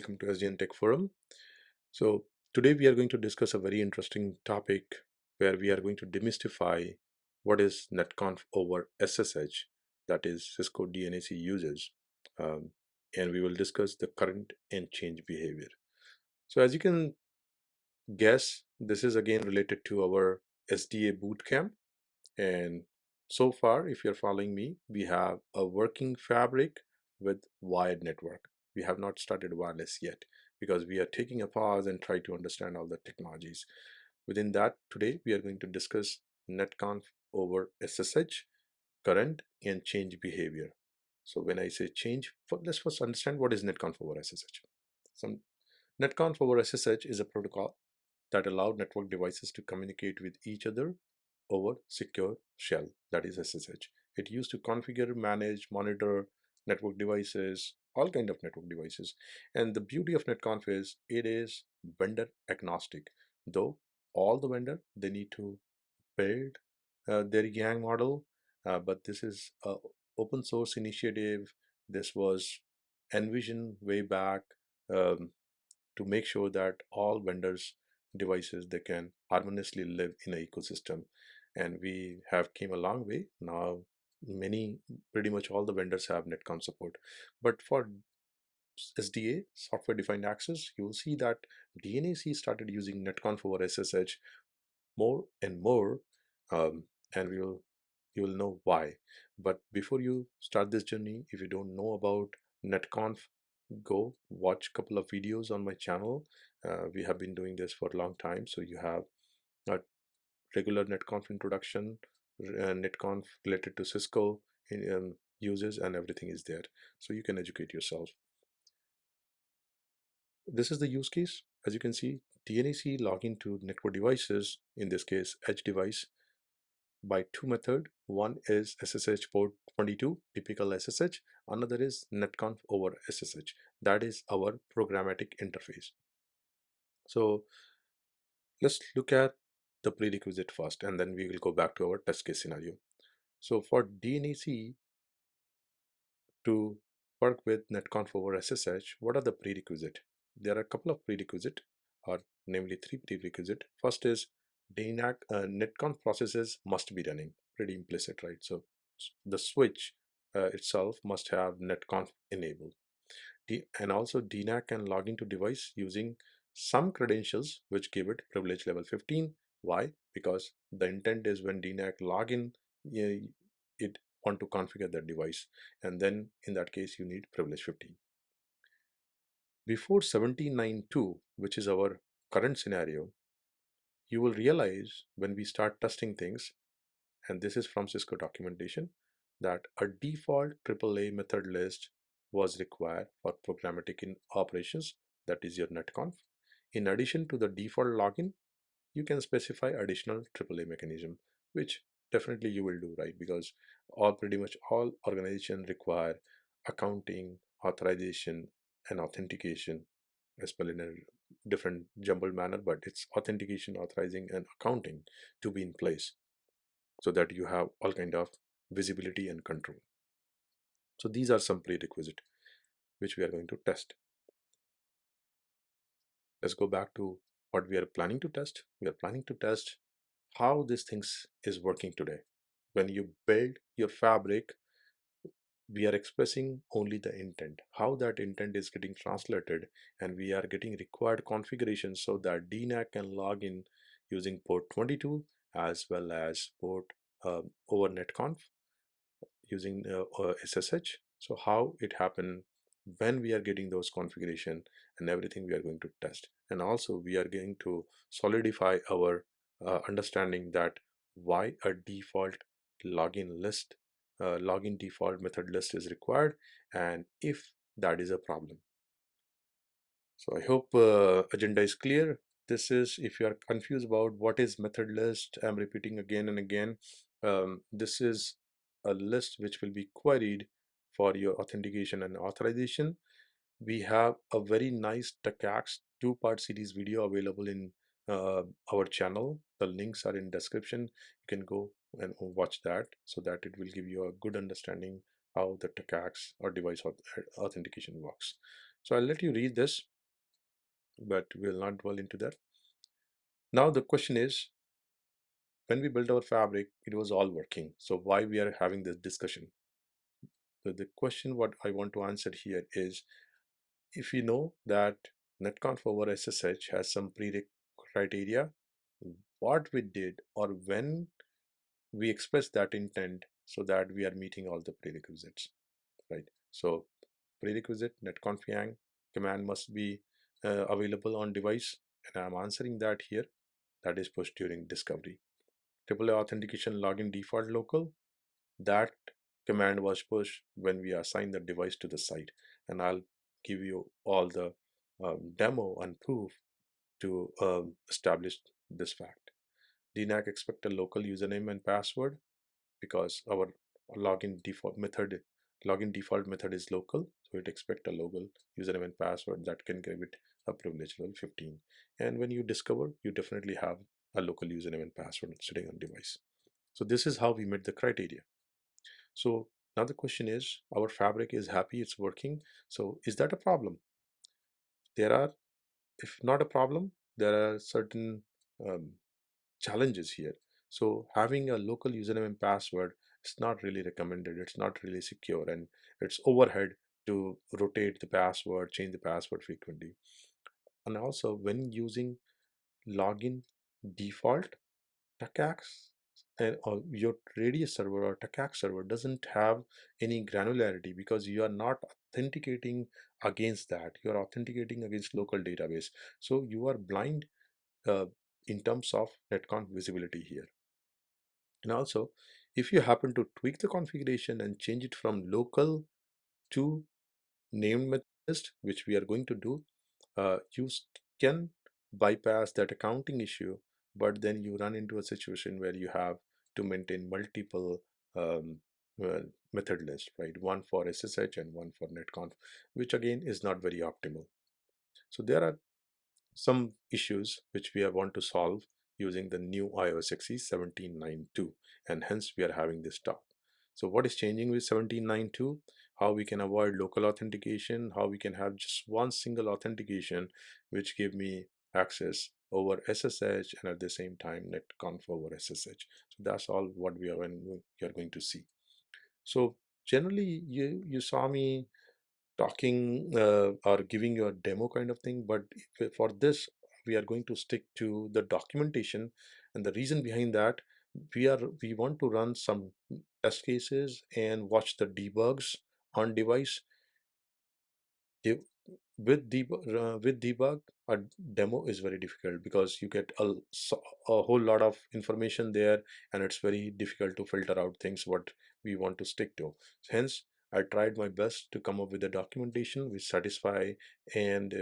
welcome to SDN Tech Forum. So today we are going to discuss a very interesting topic where we are going to demystify what is Netconf over SSH, that is Cisco DNAC uses, um, and we will discuss the current and change behavior. So as you can guess, this is again related to our SDA bootcamp, and so far, if you're following me, we have a working fabric with wired network. We have not started wireless yet because we are taking a pause and try to understand all the technologies. Within that, today we are going to discuss Netconf over SSH, current and change behavior. So when I say change, let's first understand what is Netconf over SSH. Some Netconf over SSH is a protocol that allowed network devices to communicate with each other over secure shell, that is SSH. It used to configure, manage, monitor network devices, all kind of network devices. And the beauty of NetConf is it is vendor agnostic. Though all the vendor, they need to build their Yang model, but this is a open source initiative. This was envisioned way back um, to make sure that all vendors devices they can harmoniously live in an ecosystem, and we have came a long way now. Many, pretty much all the vendors have netcon support, but for SDA, software defined access, you will see that DNAC started using netconf over SSH more and more, um, and you will know why. But before you start this journey, if you don't know about netconf, go watch a couple of videos on my channel. We have been doing this for a long time, so you have a regular netconf introduction, netconf related to Cisco uses, and everything is there, so you can educate yourself. This is the use case. As you can see, DNAC login to network devices, in this case edge device, by two methods. One is SSH port 22, typical SSH. Another is netconf over SSH. That is our programmatic interface. So let's look at the prerequisite first, and then we will go back to our test case scenario. So for DNAC to work with netconf over SSH, what are the prerequisites? There are a couple of prerequisites, or namely three prerequisites. First is DNAC, netconf processes must be running. Pretty implicit, right? So the switch itself must have netconf enabled. And also DNAC can log into device using some credentials which give it privilege level 15. Why? Because the intent is when DNAC login, it want to configure that device, and then in that case you need privilege 15. Before 17.9.2, which is our current scenario, you will realize when we start testing things, and this is from Cisco documentation, that a default AAA method list was required for programmatic in operations, that is your netconf. In addition to the default login, you can specify additional AAA mechanism, which definitely you will do, right? Because pretty much all organizations require accounting, authorization, and authentication, as well in a different jumbled manner, but it's authentication, authorizing, and accounting to be in place so that you have all kind of visibility and control. So these are some prerequisites which we are going to test. Let's go back to what we are planning to test. We are planning to test how this things is working today. When you build your fabric, we are expressing only the intent, how that intent is getting translated, and we are getting required configuration so that DNAC can log in using port 22 as well as port over netconf using SSH. So how it happened, when we are getting those configuration and everything, we are going to test. And also we are going to solidify our understanding that why a default login list, login default method list is required, and if that is a problem. So I hope agenda is clear. This is, if you are confused about what is method list, I'm repeating again and again. This is a list which will be queried for your authentication and authorization. We have a very nice TechAxe two-part series video available in our channel. The links are in description. You can go and watch that so that it will give you a good understanding how the TechAxe or device authentication works. So I'll let you read this. but we'll not dwell into that. Now the question is, when we built our fabric, it was all working. So why we are having this discussion? So the question what I want to answer here is, if you know that Netconf over SSH has some criteria, what we did or when we express that intent so that we are meeting all the prerequisites, right? So prerequisite netconf yang command must be available on device, and I'm answering that here. That is pushed during discovery. AAA authentication login default local, that command was pushed when we assign the device to the site, and I'll give you all the demo and proof to establish this fact. DNAC expect a local username and password because our login default method is local, so it expect a local username and password that can give it a privilege level 15. And when you discover, you definitely have a local username and password sitting on device. So this is how we met the criteria. So now the question is, our fabric is happy, it's working. So is that a problem? There are, if not a problem, there are certain um, challenges here. So having a local username and password is not really recommended. It's not really secure, and it's overhead to rotate the password, change the password frequently. And also when using login default, TACACS and or your radius server or TACAC server doesn't have any granularity because you are not authenticating against that. You are authenticating against local database. So you are blind uh, in terms of netconf visibility here. And also, if you happen to tweak the configuration and change it from local to named method list, which we are going to do, you can bypass that accounting issue, but then you run into a situation where you have to maintain multiple um, uh, method list, right? One for SSH and one for netconf, which again is not very optimal. So there are some issues which we want to solve using the new iOS XE 17.9.2, and hence we are having this talk. So what is changing with 17.9.2? How we can avoid local authentication, how we can have just one single authentication which give me access over SSH and at the same time netconf over SSH. So that's all what we are going to see. So generally you saw me talking or giving you a demo kind of thing, but for this we are going to stick to the documentation. And the reason behind that, we want to run some test cases and watch the debugs on device. De- with debug, a demo is very difficult because you get a whole lot of information there, and it's very difficult to filter out things what we want to stick to. Hence I tried my best to come up with a documentation which satisfy and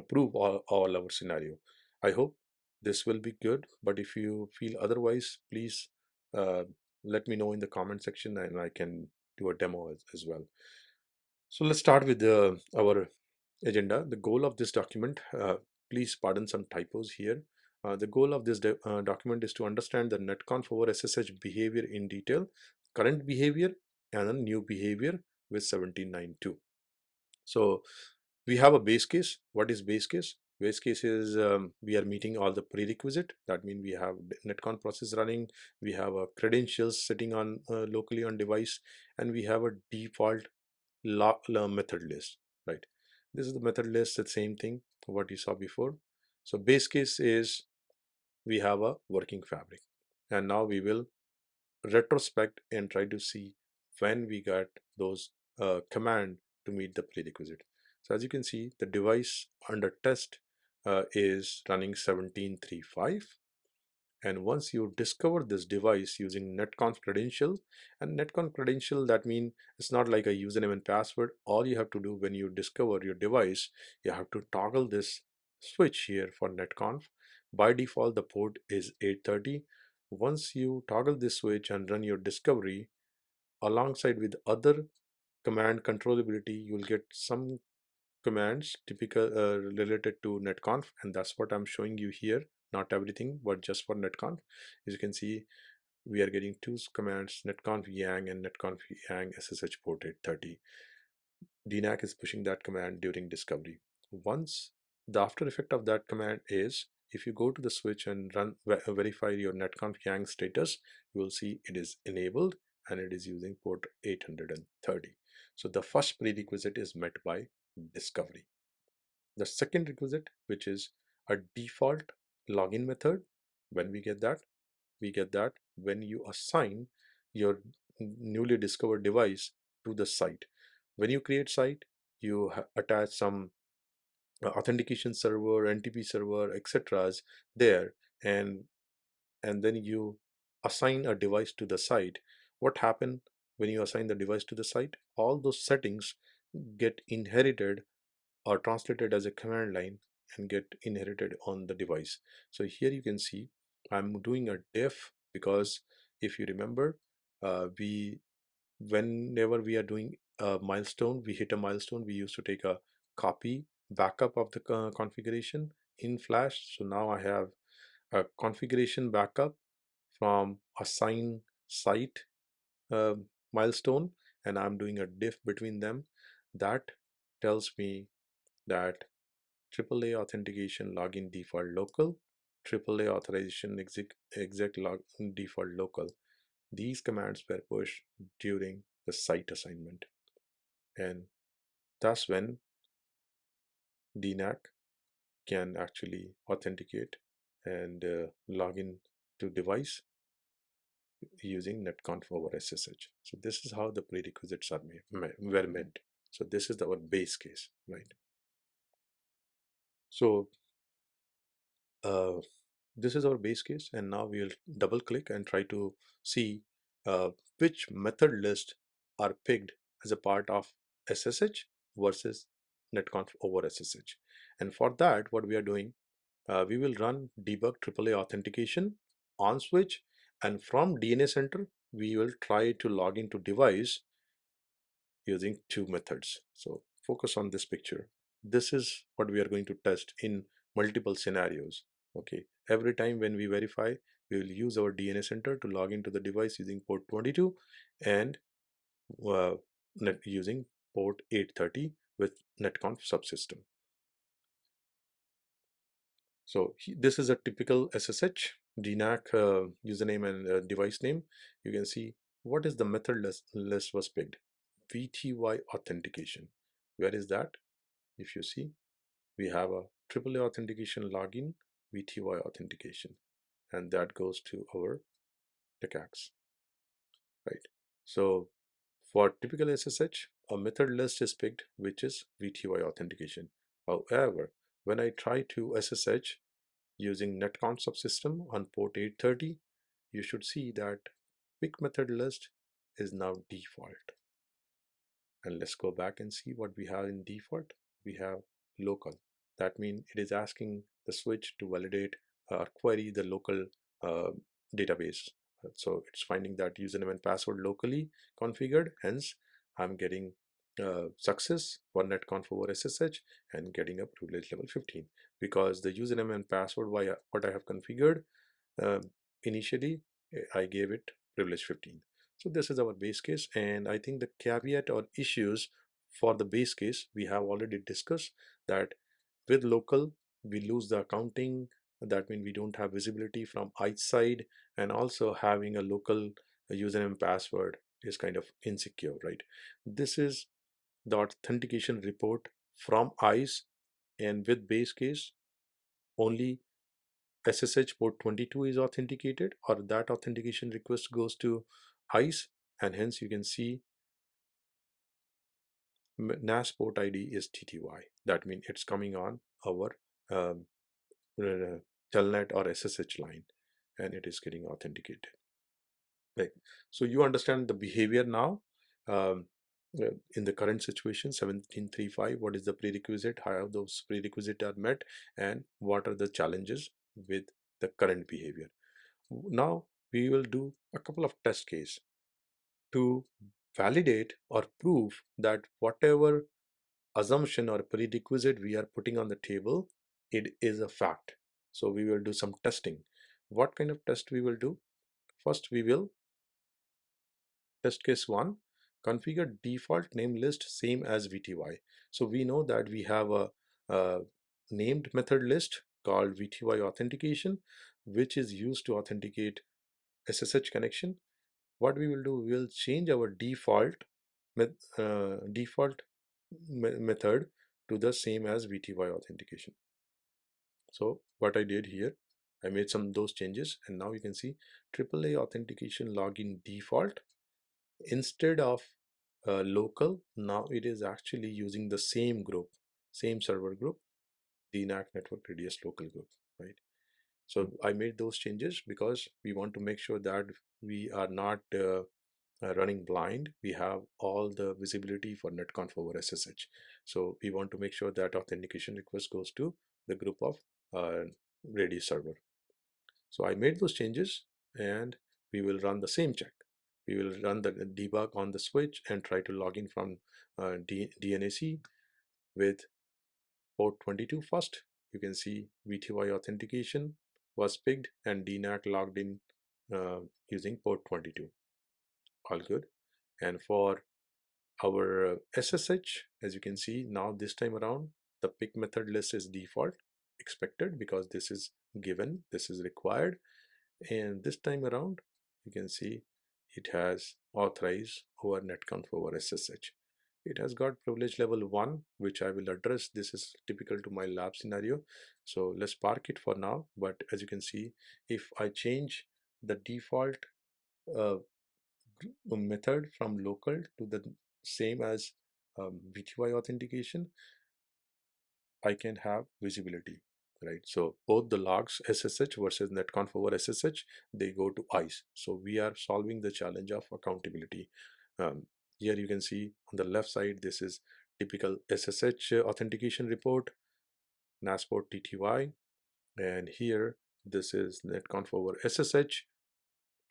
prove all our scenario. I hope this will be good, but if you feel otherwise, please uh, let me know in the comment section and I can do a demo as well. So let's start with our agenda. The goal of this document, please pardon some typos here. The goal of this document is to understand the netconf over SSH behavior in detail, current behavior, and a new behavior with 17.9.2. So we have a base case. What is base case? Base case is we are meeting all the prerequisite. That means we have netconf process running, we have a credentials sitting on locally on device, and we have a default method list, right? This is the method list, the same thing what you saw before. So base case is we have a working fabric, and now we will retrospect and try to see when we got those command to meet the prerequisite. So as you can see, the device under test is running 17.3.5. And once you discover this device using netconf credential, and netconf credential, that means it's not like a username and password. All you have to do when you discover your device, you have to toggle this switch here for netconf. By default, the port is 830. Once you toggle this switch and run your discovery alongside with other command controllability, you'll get some commands typical related to netconf, and that's what I'm showing you here. Not everything, but just for netconf. As you can see, we are getting two commands, netconf yang and netconf yang SSH port 830. DNAC is pushing that command during discovery. Once The after effect of that command is, if you go to the switch and run verify your netconf yang status, you will see it is enabled and it is using port 830. So the first prerequisite is met by discovery. The second requisite, which is a default login method, when we get that when you assign your newly discovered device to the site. When you create site, you attach some authentication server, NTP server, etc. there, and then you assign a device to the site. What happens when you assign the device to the site? All those settings get inherited or translated as a command line and get inherited on the device. So here you can see I'm doing a def because if you remember, we whenever we are doing a milestone, we hit a milestone, we used to take a copy backup of the configuration in Flash. So now I have a configuration backup from assign site uh, milestone, and I'm doing a diff between them. That tells me that AAA authentication login default local, AAA authorization exec log default local. These commands were pushed during the site assignment, and that's when DNAC can actually authenticate and log in to device using Netconf over SSH. So this is how the prerequisites are were met. So this is our base case, right? So uh, this is our base case, and now we'll double click and try to see uh, which method list are picked as a part of SSH versus netconf over SSH. And for that, what we are doing, we will run debug AAA authentication on switch, and from DNA Center, we will try to log into device using two methods. So focus on this picture. This is what we are going to test in multiple scenarios. Okay, every time when we verify, we will use our DNA Center to log into the device using port 22 and uh, using port 830 with netconf subsystem. So this is a typical SSH DNAC username and device name. You can see what is the method list was picked. VTY authentication. Where is that? If you see, we have a AAA authentication login, VTY authentication, and that goes to our TechAX, right? So for typical SSH, a method list is picked, which is VTY authentication. However, when I try to SSH using netconf subsystem on port 830, you should see that pick method list is now default. And let's go back and see what we have in default. We have local. That means it is asking the switch to validate or query the local uh, database. So it's finding that username and password locally configured. Hence, I'm getting success for netconf over SSH and getting a privilege level 15 because the username and password what I have configured uh, initially, I gave it privilege 15. So this is our base case, and I think the caveat or issues for the base case we have already discussed, that with local we lose the accounting. That means we don't have visibility from ICE side, and also having a local username password is kind of insecure, right? This is the authentication report from ICE, and with base case only SSH port 22 is authenticated, or that authentication request goes to ICE, and hence you can see NAS port ID is TTY. That means it's coming on our um, telnet or SSH line, and it is getting authenticated. Right. So you understand the behavior now. Um, in the current situation 1735, what is the prerequisite, how those prerequisites are met, and what are the challenges with the current behavior. Now we will do a couple of test case to validate or prove that whatever assumption or prerequisite we are putting on the table, it is a fact. So we will do some testing. What kind of test we will do? First, we will test case 1, configure default name list same as VTY. So we know that we have a named method list called VTY authentication, which is used to authenticate SSH connection. What we will do, we will change our default method to the same as VTY authentication. So what I did here, I made some of those changes, and now you can see AAA authentication login default instead of local. Now it is actually using the same group, same server group, DNAC network radius local group, right? So I made those changes because we want to make sure that we are not running blind. We have all the visibility for Netconf over SSH. So we want to make sure that authentication request goes to the group of uh, Redis server. So I made those changes, and we will run the same check. We will run the debug on the switch and try to log in from DNAC with port 22 first. You can see VTY authentication was picked and DNAC logged in uh, using port 22. All good. And for our SSH, as you can see now, this time around the pick method list is default, expected, because this is given, this is required. And this time around you can see it has authorized over netconf over SSH. It has got privilege level 1, which I will address. This is typical to my lab scenario, so let's park it for now. But as you can see, if I change the default uh, method from local to the same as VTY authentication, I can have visibility, right? So both the logs SSH versus netconf over SSH, they go to ICE. So we are solving the challenge of accountability. Um, Here you can see on the left side, this is typical SSH authentication report, NASPort TTY, and here this is netconf over SSH.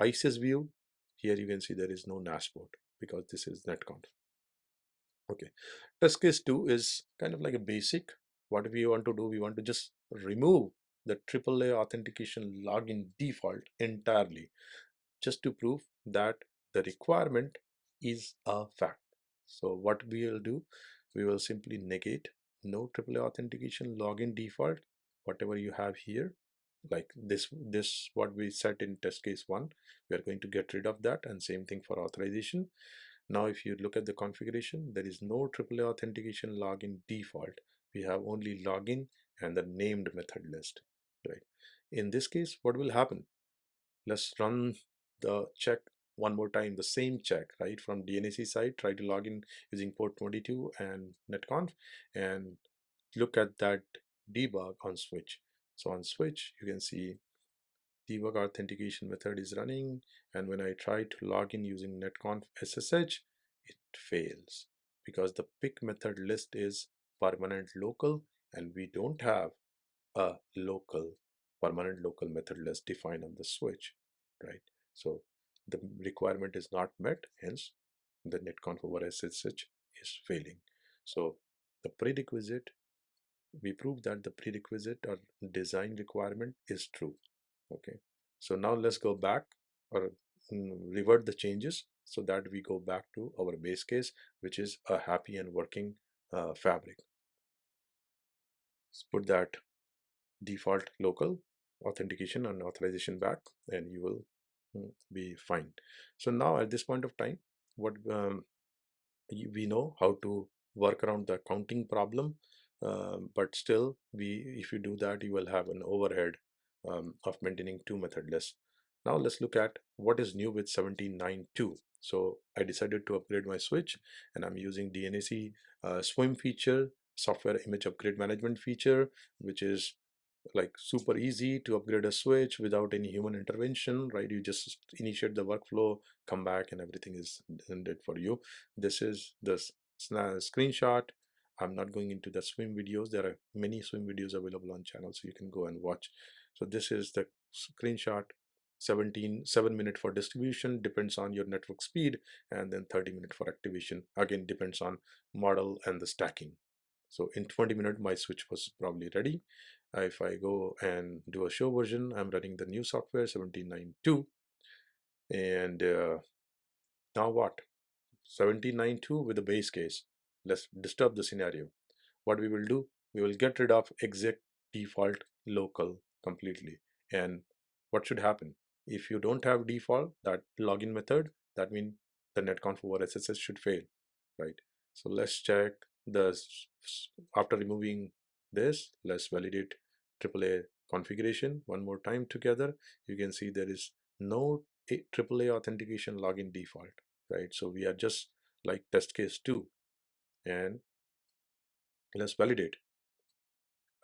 ICE is viewed. Here you can see there is no NASPort because this is netconf. Okay, test case 2 is kind of like a basic. What we want to do, we want to just remove the AAA authentication login default entirely, just to prove that the requirement is a fact. So what we will do, we will simply negate no AAA authentication login default, whatever you have here, like this what we set in test case 1, we are going to get rid of that, and same thing for authorization. Now if you look at the configuration, there is no AAA authentication login default. We have only login and the named method list, right? In this case, what will happen? Let's run the check one more time, the same check, right? From DNAC side, try to log in using port 22 and netconf, and look at that debug on switch. So on switch, you can see debug authentication method is running, and when I try to log in using netconf SSH, it fails because the pick method list is permanent local, and we don't have a local permanent local method list defined on the switch, right? So the requirement is not met, hence the netconf over SSH is failing. So the prerequisite, we prove that the prerequisite or design requirement is true. Okay, so now let's go back, or revert the changes so that we go back to our base case, which is a happy and working fabric. Let's put that default local authentication and authorization back, and you will be fine. So now at this point of time, what we know how to work around the counting problem, but still, if you do that, you will have an overhead of maintaining two method lists. Now let's look at what is new with 17.9.2. So I decided to upgrade my switch, and I'm using DNAC swim feature, software image upgrade management feature, which is like super easy to upgrade a switch without any human intervention, right? You just initiate the workflow, come back, and everything is done for you. This is the screenshot. I'm not going into the swim videos. There are many swim videos available on channel, so you can go and watch. So this is the screenshot. 7 minute for distribution, depends on your network speed, and then 30 minute for activation, again depends on model and the stacking. So in 20 minutes my switch was probably ready. If I go and do a show version, I'm running the new software 17.9.2, and now what? 17.9.2 with the base case. Let's disturb the scenario. What we will do, we will get rid of exec default local completely. And what should happen? If you don't have default, that login method, that means the netconf over SSH should fail, right? So let's check the, after removing this, let's validate AAA configuration one more time together. You can see there is no AAA authentication login default, right? So we are just like test case 2, and let's validate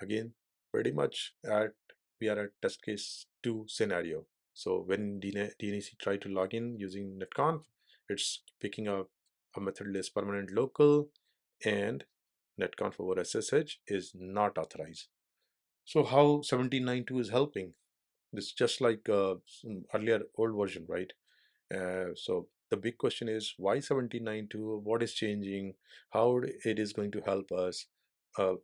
again. Pretty much at, we are at test case 2 scenario. So when DNAC try to log in using netconf, it's picking up a method list permanent local, and netconf over SSH is not authorized. So how 1792 is helping? This is just like some earlier old version, right? So the big question is why 1792? What is changing? How it is going to help us uh,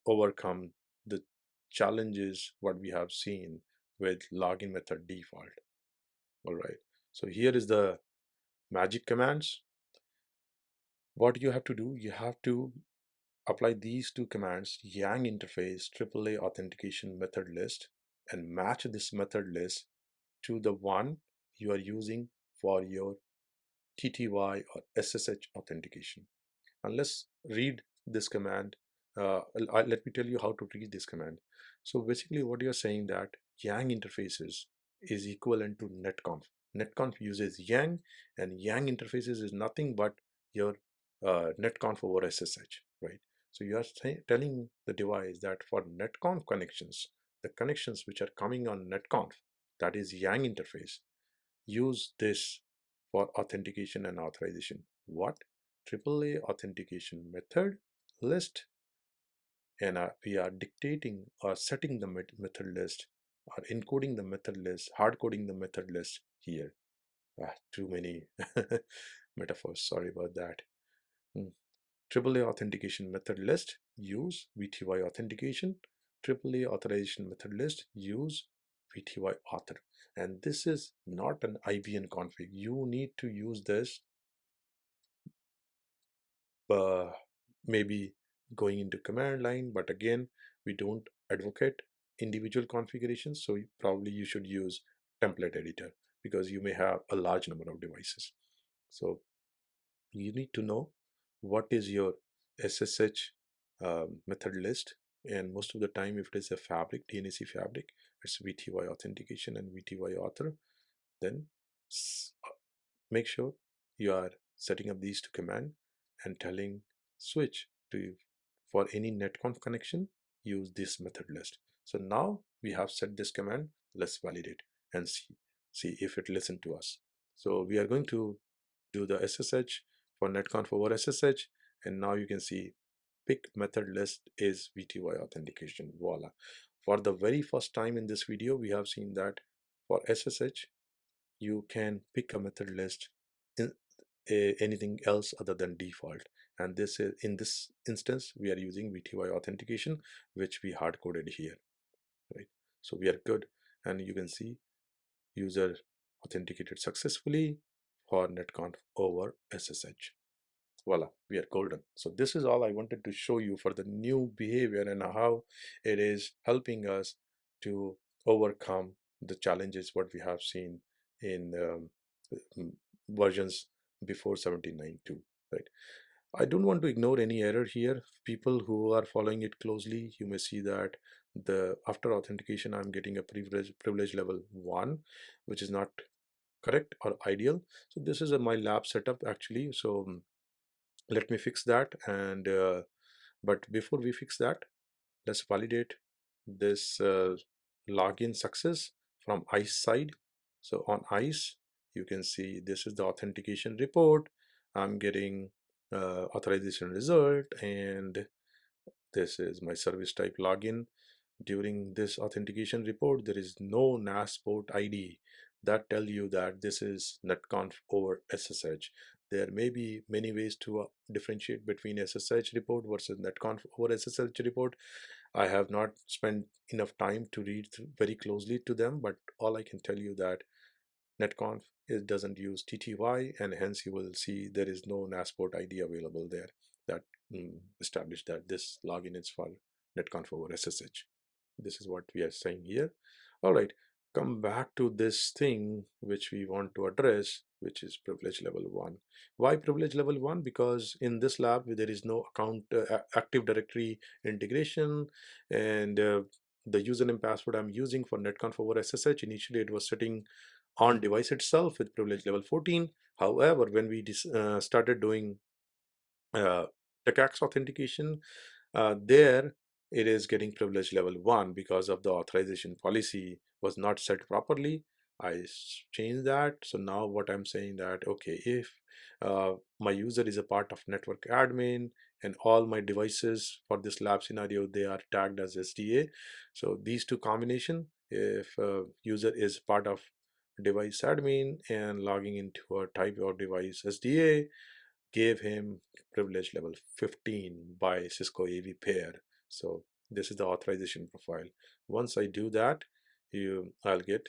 overcome the challenges what we have seen with login method default? All right. So here is the magic commands. What you have to do, you have to apply these two commands, yang interface AAA authentication method list, and match this method list to the one you are using for your TTY or SSH authentication. And let's read this command. Let me tell you how to read this command. So basically what you're saying that yang interfaces is equivalent to netconf. Netconf uses yang, and yang interfaces is nothing but your netconf over SSH, right? So you are telling the device that for netconf connections, the connections which are coming on netconf, that is yang interface, use this for authentication and authorization. What? AAA authentication method list, and we are dictating or setting the method list or encoding the method list, hard coding the method list here. Too many metaphors, sorry about that. Hmm. AAA authentication method list, use VTY authentication. AAA authorization method list, use VTY author. And this is not an IBM config. You need to use this uh, maybe going into command line, but again, we don't advocate individual configurations. So probably you should use template editor because you may have a large number of devices. So you need to know what is your SSH method list. And most of the time, if it is a fabric, DNAC fabric, it's VTY authentication and VTY author. Then make sure you are setting up these two commands and telling switch to, for any netconf connection, use this method list. So now we have set this command. Let's validate and see if it listens to us. So we are going to do the SSH for netconf over SSH, and now you can see pick method list is VTY authentication. Voila. For the very first time in this video, we have seen that for SSH, you can pick a method list in anything else other than default. And this is, in this instance, we are using VTY authentication, which we hard coded here, right? So we are good, and you can see user authenticated successfully for netconf over SSH. Voila, we are golden. So this is all I wanted to show you for the new behavior and how it is helping us to overcome the challenges what we have seen in versions before 1792, right? I don't want to ignore any error here. People who are following it closely, you may see that the after authentication I'm getting a privilege level 1, which is not correct or ideal. So this is my lab setup actually. So let me fix that. And but before we fix that, let's validate this login success from ICE side. So on ICE, you can see this is the authentication report. I'm getting authorization result, and this is my service type login. During this authentication report, there is no NAS port ID that tell you that this is netconf over SSH. There may be many ways to differentiate between SSH report versus netconf over SSH report. I have not spent enough time to read very closely to them, but all I can tell you that Netconf, it doesn't use TTY, and hence you will see there is no NAS port ID available there that establish that this login is for Netconf over SSH. This is what we are saying here. All right, come back to this thing which we want to address, which is privilege level 1. Why privilege level 1? Because in this lab there is no account active directory integration, and the username password I'm using for Netconf over SSH, initially it was setting on device itself with privilege level 14. However, when we started doing uh, TACAX authentication, there it is getting privilege level 1 because of the authorization policy was not set properly. I changed that. So now what I'm saying that, okay, if my user is a part of network admin and all my devices for this lab scenario, they are tagged as SDA. So these two combination, if user is part of device admin and logging into a type of device SDA, gave him privilege level 15 by Cisco AV pair. So this is the authorization profile. Once I do that, I'll get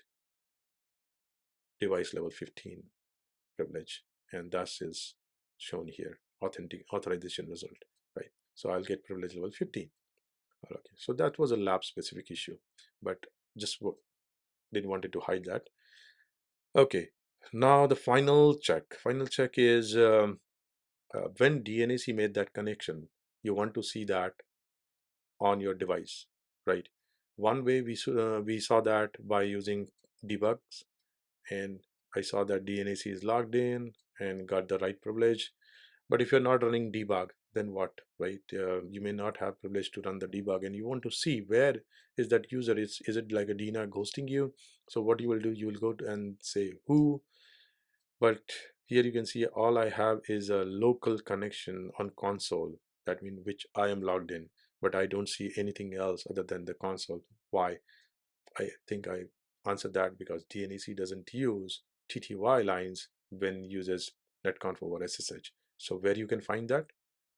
device level 15 privilege, and that is shown here, authentic authorization result, right? So I'll get privilege level 15. Okay, so that was a lab specific issue, but just didn't wanted to hide that. Okay, now the final check. Final check is when DNAC made that connection, you want to see that on your device, right? One way we saw that by using debugs, and I saw that DNAC is logged in and got the right privilege. But if you're not running debug, then what, right? You may not have privilege to run the debug, and you want to see where is that user. Is it like a DNAC ghosting you? So what you will do, you will go and say who, but here you can see all I have is a local connection on console. That means which I am logged in, but I don't see anything else other than the console. Why? I think I answered that because DNAC doesn't use TTY lines when uses netconf over SSH. So where you can find that?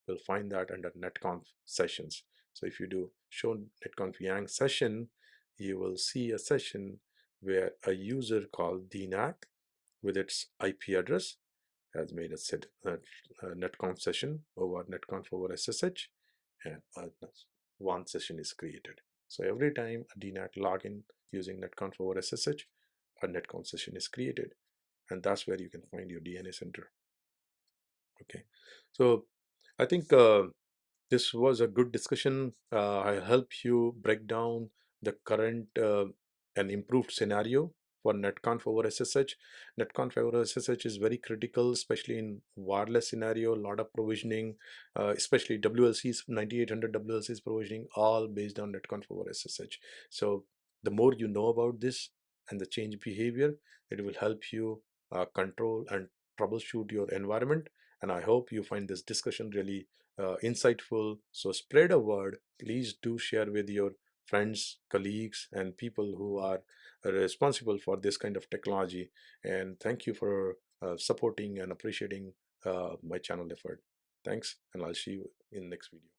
You'll find that under netconf sessions. So if you do show netconf yang session, you will see a session where a user called DNAC with its IP address has made a netconf session over netconf over SSH, and one session is created. So every time a DNAC login using netconf over SSH, a netconf session is created, and that's where you can find your DNA center. Okay, so I think this was a good discussion. I help you break down the current and improved scenario for netconf over SSH. Netconf over SSH is very critical, especially in wireless scenario. A lot of provisioning, especially WLCs, 9800 WLCs provisioning, all based on netconf over SSH. So the more you know about this and the change behavior, it will help you control and troubleshoot your environment. And I hope you find this discussion really insightful. So spread a word. Please do share with your friends, colleagues, and people who are responsible for this kind of technology. And thank you for supporting and appreciating my channel effort. Thanks, and I'll see you in the next video.